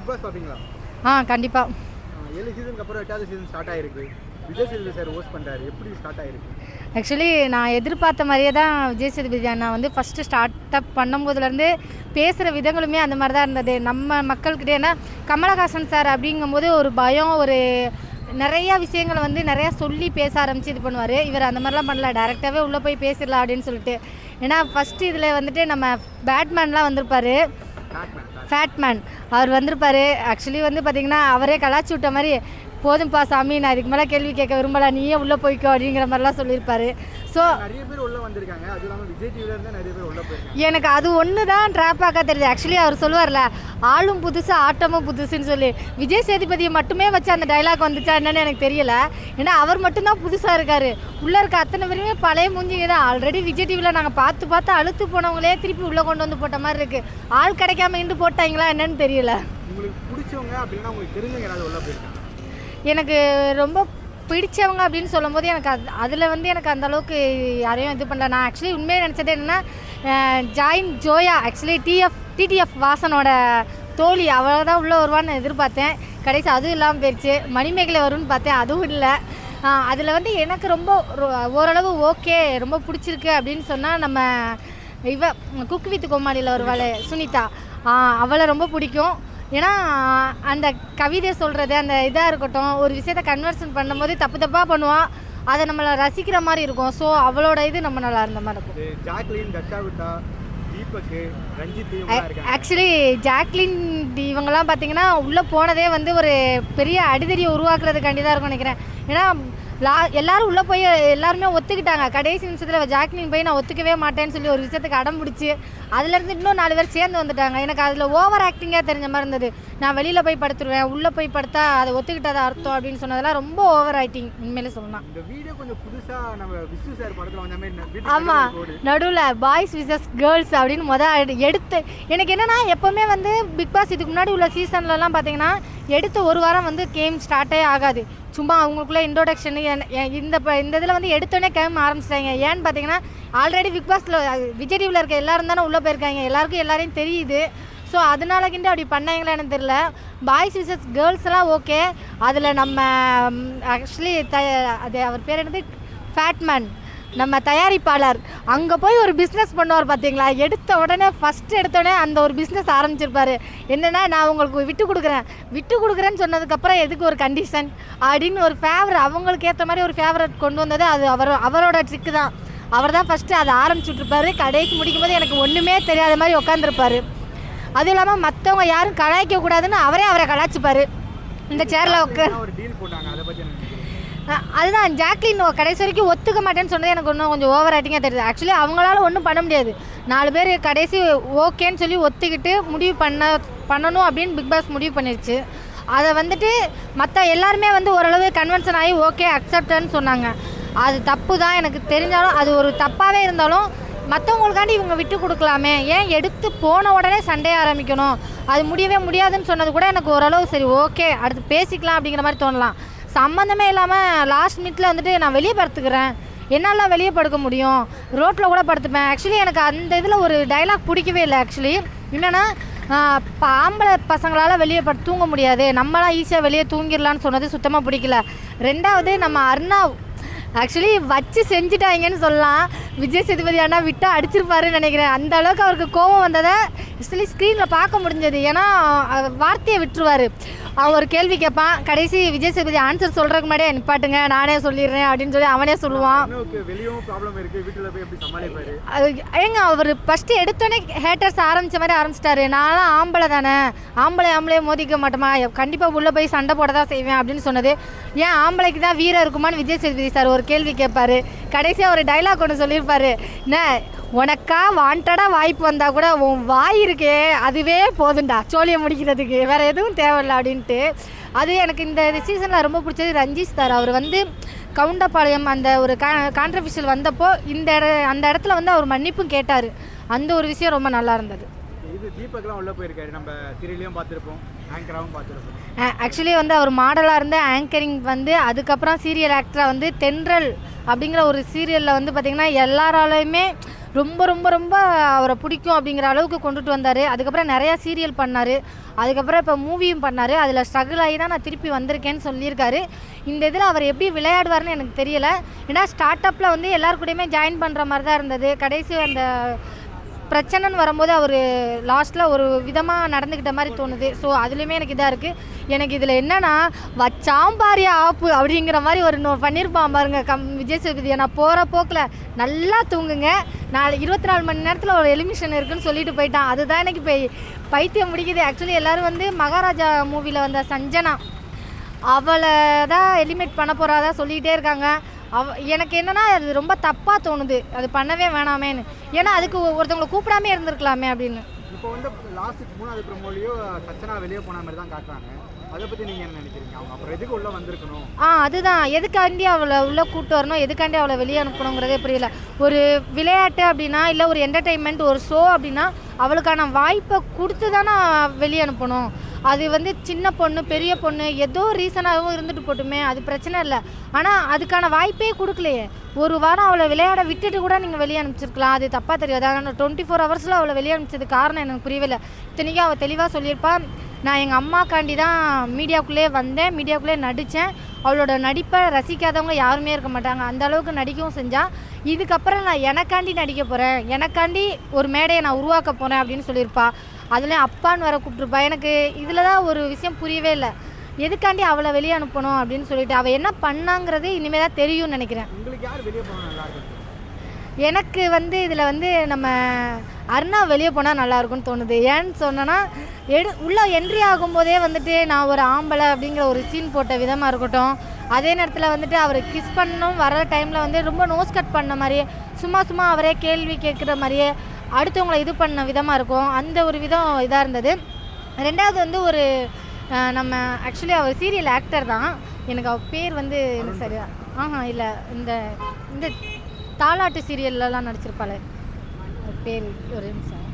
Big pass பாப்பீங்களா? கண்டிப்பா 7 சீசனுக்கு அப்புறம் 8வது சீசன் ஸ்டார்ட் ஆயிருக்கு. விஜய் சேதுபதி சார் ஹோஸ்ட் பண்றாரு. எப்படி ஸ்டார்ட் ஆயிருக்கு? ஆக்சுவலி நான் எதிர்பார்த்த மாதிரியே தான் விஜய் சேதுபதி அண்ணா வந்து ஃபஸ்ட்டு ஸ்டார்ட் அப் பண்ணும்போதுலேருந்து பேசுகிற விதங்களுமே அந்த மாதிரி தான் இருந்தது நம்ம மக்கள்கிட்ட. ஏன்னா கமலஹாசன் சார் அப்படிங்கும்போது ஒரு பயம், ஒரு நிறையா விஷயங்களை வந்து நிறையா சொல்லி பேச ஆரம்பித்து இது பண்ணுவார். இவர் அந்த மாதிரிலாம் பண்ணல, டேரெக்டாகவே உள்ளே போய் பேசிடலாம் அப்படின்னு சொல்லிட்டு. ஏன்னா ஃபஸ்ட்டு இதில் வந்துட்டு நம்ம பேட்மேன்லாம் வந்திருப்பார், ஃபேட்மேன் அவர் வந்திருப்பார். ஆக்சுவலி வந்து பார்த்திங்கன்னா அவரே கலாச்சி விட்ட மாதிரி, போதும்பா சாமி நான் இதுக்கு மேலே கேள்வி கேட்க விரும்பல, நீயே உள்ளே போய்க்கோ அப்படிங்கிற மாதிரிலாம் சொல்லியிருப்பாரு. ஸோ நிறைய பேர் உள்ள வந்திருக்காங்க. அது இல்லாமல் விஜய் டிவில இருந்து நிறைய பேர் உள்ள போயிருக்காங்க. எனக்கு அது ஒன்று தான் ட்ராப்பாக தெரியுது. ஆக்சுவலி அவர் சொல்லுவார்ல, ஆளும் புதுசு ஆட்டமும் புதுசுன்னு சொல்லி, விஜய் சேதுபதியை மட்டுமே வச்சு அந்த டைலாக் வந்துச்சா என்னன்னு எனக்கு தெரியல. ஏன்னா அவர் மட்டும்தான் புதுசாக இருக்கார். உள்ளே இருக்க அத்தனை பேருமே பழைய மூஞ்சிங்க தான். ஆல்ரெடி விஜய் டிவியில் நாங்கள் பார்த்து அழுத்து போனவங்களே திருப்பி உள்ளே கொண்டு வந்து போட்ட மாதிரி இருக்குது. ஆள் கிடைக்காம இண்டு போட்டாங்களா என்னன்னு தெரியல. உங்களுக்கு பிடிச்சவங்க அப்படின்னா உங்களுக்கு தெரிஞ்சவங்க யாராவது உள்ள போயிருக்காங்க? எனக்கு ரொம்ப பிடிச்சவங்க அப்படின்னு சொல்லும் போது எனக்கு அதில் வந்து எனக்கு அந்தளவுக்கு யாரையும் இது பண்ணல. நான் ஆக்சுவலி உண்மையாக நினச்சது என்னென்னா, ஜோயா ஆக்சுவலி டிடிஎஃப் வாசனோட தோழி அவளை தான் உள்ளே வருவான்னு எதிர்பார்த்தேன். கடைசி அதுவும் இல்லாமல் போயிடுச்சு. மணிமேகலை வரும்னு பார்த்தேன், அதுவும் இல்லை. அதில் வந்து எனக்கு ரொம்ப ஓரளவு ஓகே, ரொம்ப பிடிச்சிருக்கு அப்படின்னு சொன்னால் நம்ம குக் வித் கோமாளியில் வருவாள் சுனிதா, அவளை ரொம்ப பிடிக்கும். ஏன்னா அந்த கவிதை சொல்கிறது அந்த இதாக இருக்கட்டும், ஒரு விஷயத்தை கன்வர்ஷன் பண்ணும்போது தப்பாக பண்ணுவான், அதை நம்மளை ரசிக்கிற மாதிரி இருக்கும். ஸோ அவளோட இது நம்ம நல்லா இருந்த மாதிரி இருக்கும். Jacqueline, Dharshagupta, Deepak, Ranjith actually Jacqueline இவங்கெல்லாம் பார்த்தீங்கன்னா உள்ளே போனதே வந்து ஒரு பெரிய அடிதடியை உருவாக்குறதுக்காண்டி தான் இருக்கும்னு நினைக்கிறேன். ஏன்னா எல்லாரும் உள்ளே போய் எல்லாருமே ஒத்துக்கிட்டாங்க. கடைசி நிமிஷத்தில் ஜாக்லின் போய் நான் ஒத்துக்கவே மாட்டேன்னு சொல்லி ஒரு விஷயத்துக்கு அடம் பிடிச்சி அதுலேருந்து இன்னும் 4 பேர் சேர்ந்து வந்துட்டாங்க. எனக்கு அதில் ஓவர் ஆக்டிங்காக தெரிஞ்ச மாதிரி இருந்தது. நான் வெளியில் போய் படுத்துருவேன், உள்ளே போய் படுத்தா அதை ஒத்துக்கிட்டதை அர்த்தம் அப்படின்னு சொன்னதெல்லாம் ரொம்ப ஓவர் ஆக்டிங் உண்மையிலே சொல்லலாம். இந்த வீடியோ கொஞ்சம் புதுசாக நம்ம விசு சார் படத்தில் வந்த மாதிரி. ஆமாம், நடுவில் பாய்ஸ் விசஸ் கேர்ள்ஸ் அப்படின்னு எடுத்து எனக்கு என்னென்னா, எப்போவுமே வந்து பிக் பாஸ் இதுக்கு முன்னாடி உள்ள சீசன்லலாம் பார்த்தீங்கன்னா எடுத்து ஒரு வாரம் வந்து கேம் ஸ்டார்ட்டே ஆகாது. சும்மா அவங்களுக்குள்ள இன்ட்ரோடக்ஷனு இந்த இதில் வந்து எடுத்தோடனே கேம் ஆரம்பிச்சிட்டாங்க. ஏன்னு பார்த்தீங்கன்னா ஆல்ரெடி பிக் பாஸில் விஜய் டிவியில் இருக்க எல்லாரும் தானே உள்ளே போயிருக்காங்க, எல்லாருக்கும் எல்லாரையும் தெரியுது. ஸோ அதனாலக்கிண்டு அப்படி பண்ணாங்களா எனக்கு தெரியல. பாய்ஸ் விசஸ் கேர்ள்ஸ்லாம் ஓகே. அதில் நம்ம ஆக்சுவலி அது அவர் பேர் என்னது, ஃபேட்மேன், நம்ம தயாரிப்பாளர், அங்கே போய் ஒரு பிஸ்னஸ் பண்ணுவார் பார்த்தீங்களா. ஃபஸ்ட்டு எடுத்தோடனே அந்த ஒரு பிஸ்னஸ் ஆரம்பிச்சிருப்பார். என்னென்னா, நான் உங்களுக்கு விட்டு கொடுக்குறேன்னு சொன்னதுக்கப்புறம் எதுக்கு ஒரு கண்டிஷன் அப்படின்னு ஒரு அவங்களுக்கு ஏற்ற மாதிரி ஒரு ஃபேவரட் கொண்டு வந்தது அது அவரோட ட்ரிக்கு தான். அவர் தான் ஃபஸ்ட்டு அதை ஆரம்பிச்சுட்ருப்பார். கடைசி முடிக்கும் போது எனக்கு ஒன்றுமே தெரியாத மாதிரி உட்காந்துருப்பார். அதுவும் இல்லாமல் மற்றவங்க யாரும் கலாய்க்கக்கூடாதுன்னு அவரை கலாய்ச்சிப்பார் இந்த சேரில் அதுதான் ஜாக்லின் கடைசி வரைக்கும் ஒத்துக்க மாட்டேன்னு சொன்னது எனக்கு இன்னும் கொஞ்சம் ஓவர் ஆக்டிங்காக தெரியுது. ஆக்சுவலி அவங்களால ஒன்றும் பண்ண முடியாது. 4 பேர் கடைசி ஓகேன்னு சொல்லி ஒத்துக்கிட்டு முடிவு பண்ணணும் அப்படின்னு பிக் பாஸ் முடிவு பண்ணிடுச்சு. அதை வந்துட்டு மற்ற எல்லாருமே வந்து ஓரளவு கன்வென்ஷன் ஆகி ஓகே அக்செப்டன்னு சொன்னாங்க. அது தப்பு தான் எனக்கு தெரிஞ்சாலும், அது ஒரு தப்பாகவே இருந்தாலும் மற்றவங்களுக்காண்டி இவங்க விட்டு கொடுக்கலாமே, ஏன் எடுத்து போன உடனே சண்டே ஆரம்பிக்கணும், அது முடியவே முடியாதுன்னு சொன்னது கூட எனக்கு ஓரளவு சரி ஓகே அடுத்து பேசிக்கலாம் அப்படிங்கிற மாதிரி தோணலாம். சம்மந்தமே இல்லாமல் லாஸ்ட் மினிட்ல வந்துட்டு நான் வெளியே படுத்துக்கிறேன், என்னால் வெளியே படுக்க முடியும், ரோட்டில் கூட படுத்துப்பேன். ஆக்சுவலி எனக்கு அந்த இதில் ஒரு டைலாக் பிடிக்கவே இல்லை. ஆக்சுவலி என்னென்னா, ஆம்பளை பசங்களால் வெளியே தூங்க முடியாது, நம்மளாம் ஈஸியாக வெளியே தூங்கிடலான்னு சொன்னது சுத்தமாக பிடிக்கல. 2வது நம்ம அர்ணவ் ஆக்சுவலி வச்சு செஞ்சுட்டாங்கன்னு சொல்லலாம். விஜய் சேதுபதி அண்ணா விட்டால் அடிச்சிருப்பாருன்னு நினைக்கிறேன். அந்த அளவுக்கு அவருக்கு கோபம் வந்ததை ஆக்சுவலி ஸ்க்ரீனில் பார்க்க முடிஞ்சது. ஏன்னா வார்த்தையை விட்டுருவார். அவன் ஒரு கேள்வி கேட்பான், கடைசி விஜய் சேதுபதி ஆன்சர் சொல்கிறதுக்கு முன்னாடியே நிப்பாட்டுங்க நானே சொல்லிடுறேன் அப்படின்னு சொல்லி அவனே சொல்லுவான். ஏங்க அவர் ஃபஸ்ட்டு எடுத்தோடனே ஹேட்டர்ஸ் ஆரம்பித்த மாதிரி ஆரம்பிச்சிட்டாரு. நான்லாம் ஆம்பளை தானே, ஆம்பளையே மோதிக்க மாட்டோமா, கண்டிப்பாக உள்ளே போய் சண்டை போட தான் செய்வேன் அப்படின்னு சொன்னது. ஏன் ஆம்பளைக்கு தான் வீரம் இருக்குமான்னு விஜய் சேதுபதி சார் ஒரு கேள்வி கேட்பார். கடைசியாக ஒரு டைலாக் ஒன்று சொல்லியிருப்பார், என்ன உனக்கா வாண்டடாக வாய்ப்பு வந்தால் கூட உன் வாய் இருக்கே அதுவே போதுண்டா சோழியை முடிக்கிறதுக்கு, வேறு எதுவும் தேவையில்லை அப்படின்ட்டு. அது எனக்கு இந்த சீசனில் ரொம்ப பிடிச்சது ரஞ்சித் சார். அவர் வந்து கவுண்டபாளையம் அந்த ஒரு கான்ட்ரவர்ஷியல் வந்தப்போ அந்த இடத்துல வந்து அவர் மன்னிப்பும் கேட்டார். அந்த ஒரு விஷயம் ரொம்ப நல்லா இருந்தது. தீபக்லாம் உள்ள போயிருக்காரு, நம்ம சீரியலையும் பார்த்துருப்போம், ஆங்கராகவும் பார்த்துருப்போம். ஆக்சுவலி வந்து அவர் மாடலாக இருந்து ஆங்கரிங் வந்து அதுக்கப்புறம் சீரியல் ஆக்டராக வந்து தென்றல் அப்படிங்கிற ஒரு சீரியலில் வந்து பார்த்திங்கன்னா எல்லாராலையுமே ரொம்ப ரொம்ப ரொம்ப அவரை பிடிக்கும் அப்படிங்கிற அளவுக்கு கொண்டுட்டு வந்தார். அதுக்கப்புறம் நிறையா சீரியல் பண்ணார். அதுக்கப்புறம் இப்போ மூவியும் பண்ணார். அதில் ஸ்ட்ரகிள் ஆகி தான் நான் திருப்பி வந்திருக்கேன்னு சொல்லியிருக்காரு. இந்த இதில் அவர் எப்படி விளையாடுவார்னு எனக்கு தெரியலை. ஏன்னா ஸ்டார்ட் அப்பில் வந்து எல்லார் கூடயுமே ஜாயின் பண்ணுற மாதிரி தான் இருந்தது. கடைசி அந்த பிரச்சனைன்னு வரும்போது அவர் லாஸ்ட்டில் ஒரு விதமாக நடந்துக்கிட்ட மாதிரி தோணுது. ஸோ அதுலேயுமே எனக்கு இதாக இருக்குது. எனக்கு இதில் என்னென்னா வச்சாம்பாரியா ஆப்பு அப்படிங்கிற மாதிரி ஒரு பண்ணியிருப்பான் பாருங்க விஜய் சேதுபதி. நான் போகிற போக்கில் நல்லா தூங்குங்க, 24 மணி நேரத்தில் ஒரு எலிமிஷன் இருக்குன்னு சொல்லிட்டு போயிட்டான். அதுதான் எனக்கு இப்போ பைத்தியம் முடிக்குது. ஆக்சுவலி எல்லோரும் வந்து மகாராஜா மூவியில் வந்த சஞ்சனா அவளை தான் எலிமினேட் பண்ண போகிறதா சொல்லிக்கிட்டே இருக்காங்க. எனக்கு என்னென்னா அது ரொம்ப தப்பாக தோணுது, அது பண்ணவே வேணாமேன்னு. ஏன்னா அதுக்கு ஒருத்தவங்களை கூப்பிடாமே இருந்திருக்கலாமே அப்படின்னு. இப்போ வந்து லாஸ்ட் 3வது ப்ரோமோலையோ சச்சனா வெளியே போன மாதிரி தான் காட்டுறாங்க. அதை பற்றி நீங்கள் என்ன நினைக்கிறீங்க? அவங்க அப்புறம் எதுக்கு உள்ளே வந்திருக்கணும்? அதுதான் எதுக்காண்டி அவளை உள்ளே கூப்பிட்டு வரணும், எதுக்காண்டி அவளை வெளியே அனுப்பணுங்கிறதே புரியல. ஒரு விளையாட்டு அப்படின்னா, இல்லை ஒரு என்டர்டெயின்மெண்ட், ஒரு ஷோ அப்படின்னா அவளுக்கான வாய்ப்பை கொடுத்து தானே வெளியே அனுப்பணும். அது வந்து சின்ன பொண்ணு பெரிய பொண்ணு ஏதோ ரீசனாகவும் இருந்துட்டு போட்டுமே, அது பிரச்சனை இல்லை. ஆனால் அதுக்கான வாய்ப்பே கொடுக்கலையே. ஒரு வாரம் அவளை விளையாட விட்டுட்டு கூட நீங்கள் வெளியே அனுப்பிச்சிருக்கலாம். அது தப்பாக தெரியாது. ஆனால் 24 ஹவர்ஸில் அவளை வெளியே அனுப்பிச்சது காரணம் எனக்கு புரியவில்லை. இத்தனைக்கும் அவள் தெளிவாக சொல்லியிருப்பா, நான் எங்கள் அம்மாக்காண்டி தான் மீடியாவுக்குள்ளே வந்தேன், மீடியாவுக்குள்ளே நடித்தேன். அவளோட நடிப்பை ரசிக்காதவங்க யாருமே இருக்க மாட்டாங்க. அந்த அளவுக்கு நடிக்கவும் செஞ்சால், இதுக்கப்புறம் நான் எனக்காண்டி நடிக்க போகிறேன், எனக்காண்டி ஒரு மேடையை நான் உருவாக்க போகிறேன் அப்படின்னு சொல்லியிருப்பா. அதுலேயும் அப்பான்னு வர கூப்பிட்ருப்பா. எனக்கு இதில் தான் ஒரு விஷயம் புரியவே இல்லை. எதுக்காண்டி அவளை வெளியே அனுப்பணும் அப்படின்னு சொல்லிட்டு அவள் என்ன பண்ணாங்கிறது இனிமேல் தான் தெரியும்னு நினைக்கிறேன். உங்களுக்கு யார் வெளியே போனால் நல்லா இருக்கும்? எனக்கு வந்து இதில் வந்து நம்ம அருணா வெளியே போனால் நல்லாயிருக்கும்னு தோணுது. ஏன்னு சொன்னேன்னா உள்ளே என்ட்ரி ஆகும்போதே வந்துட்டு நான் ஒரு ஆம்பளை அப்படிங்கிற ஒரு சீன் போட்ட விதமாக இருக்கட்டும், அதே நேரத்தில் வந்துட்டு அவர் கிஸ் பண்ணணும் வர டைமில் வந்து ரொம்ப நோஸ் கட் பண்ண மாதிரியே, சும்மா அவரே கேள்வி கேட்குற மாதிரியே அடுத்தவங்களை இது பண்ண விதமாக இருக்கும். அந்த ஒரு விதம் இதாக இருந்தது. ரெண்டாவது வந்து ஒரு நம்ம ஆக்சுவலி அவர் சீரியல் ஆக்டர் தான், எனக்கு அவர் பேர் வந்து எனக்கு சரியா இல்லை, இந்த தாலாட்டு சீரியல்லலாம் நடிச்சிருப்பாள், பேர் ஒரு நிமிஷம்